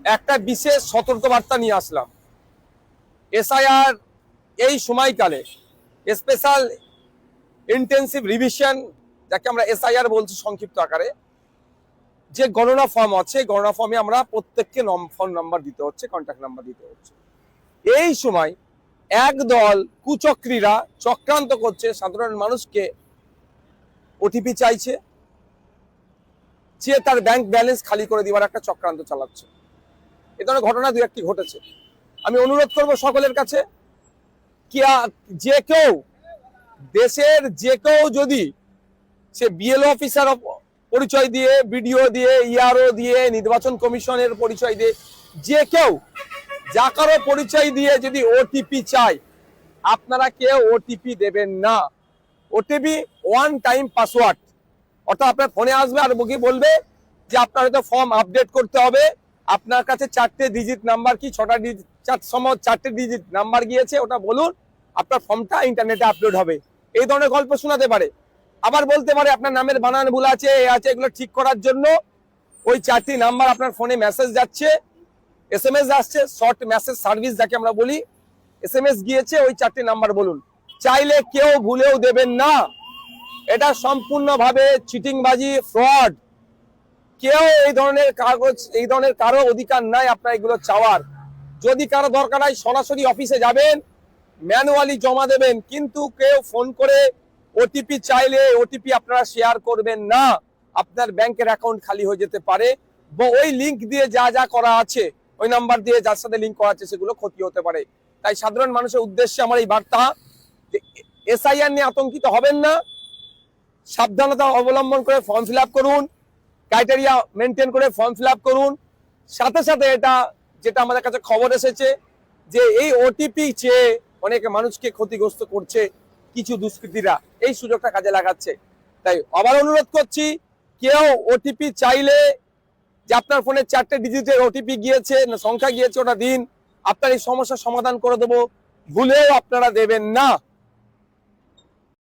একটা বিশেষ সতর্কবার্তা নিয়ে আসলাম। এসআইআর এই সময়কালে স্পেশাল ইন্টেন্সিভ রিভিশন, যাকে আমরা এসআইআর বলছি সংক্ষিপ্ত আকারে, যে গণনা ফর্ম আছে, গণনা ফর্মে আমরা প্রত্যেককে ফোন নাম্বার দিতে হচ্ছে, কন্ট্যাক্ট নাম্বার দিতে হচ্ছে। এই সময় একদল কুচক্রীরা চক্রান্ত করছে, সাধারণ মানুষকে ওটিপি চাইছে, যে তার ব্যাংক ব্যালেন্স খালি করে দেওয়ার একটা চক্রান্ত চালাচ্ছে। এ ধরনের ঘটনা দু একটি ঘটেছে। আমি অনুরোধ করব সকলের কাছে, কি যে কেউ, দেশের যে কেউ যদি সে বিএলও অফিসার পরিচয় দিয়ে, বিডিও দিয়ে, ইআরও দিয়ে, নির্বাচন কমিশনের পরিচয় দিয়ে, যে কেউ যা কারো পরিচয় দিয়ে যদি ওটিপি চায়, আপনারা কেউ ওটিপি দেবেন না। ওটিপি ওয়ান টাইম পাসওয়ার্ড, অর্থাৎ আপনার ফোনে আসবে আর বলবে যে আপনার হয়তো ফর্ম আপডেট করতে হবে, আপনার কাছে 4টে ডিজিট নাম্বার কি 6টা ডিজিট, 4টে ডিজিট নাম্বার গিয়েছে, ওটা বলুন, আপনার ফর্মটা ইন্টারনেটে আপলোড হবে। এই ধরনের গল্প শোনাতে পারে। আবার বলতে পারে আপনার নামের বানান ভুল আছে, এগুলো ঠিক করার জন্য ওই 4টি নাম্বার আপনার ফোনে মেসেজ যাচ্ছে, এসএমএস আসছে, শর্ট মেসেজ সার্ভিস যাকে আমরা বলি, এসএমএস গিয়েছে, ওই 4টি নাম্বার বলুন। চাইলে কেউ ভুলেও দেবেন না। এটা সম্পূর্ণভাবে চিটিংবাজি, ফ্রড। কেউ এই ধরনের কারো অধিকার নাই আপনার এগুলো চাওয়ার। যদি কারো দরকার হয় সরাসরি অফিসে যাবেন, ম্যানুয়ালি জমা দেবেন, কিন্তু কেউ ফোন করে ওটিপি চাইলে ওটিপি আপনারা শেয়ার করবেন না। আপনার ব্যাংকের অ্যাকাউন্ট খালি হয়ে যেতে পারে, বা ওই লিঙ্ক দিয়ে যা যা করা আছে, ওই নাম্বার দিয়ে যার সাথে লিঙ্ক করা আছে, সেগুলো ক্ষতি হতে পারে। তাই সাধারণ মানুষের উদ্দেশ্যে আমার এই বার্তা, এসআইআর নিয়ে আতঙ্কিত হবেন না, সাবধানতা অবলম্বন করে ফর্ম ফিল আপ করুন, ক্রাইটেরিয়া মেনটেন করে ফর্ম ফিল আপ করুন। সাথে সাথে এটা যেটা আমাদের কাছে খবর এসেছে, যে এই ওটিপি চেয়ে অনেকে মানুষকে ক্ষতিগ্রস্ত করছে কিছু দুষ্কৃতীরা, এই সুযোগটা কাজে লাগাচ্ছে। তাই আবার অনুরোধ করছি, কেউ ওটিপি চাইলে, যে আপনার ফোনে 4টে ডিজিটের ওটিপি গিয়েছে, সংখ্যা গিয়েছে, ওটা দিন, আপনার এই সমস্যার সমাধান করে দেবো, ভুলেও আপনারা দেবেন না।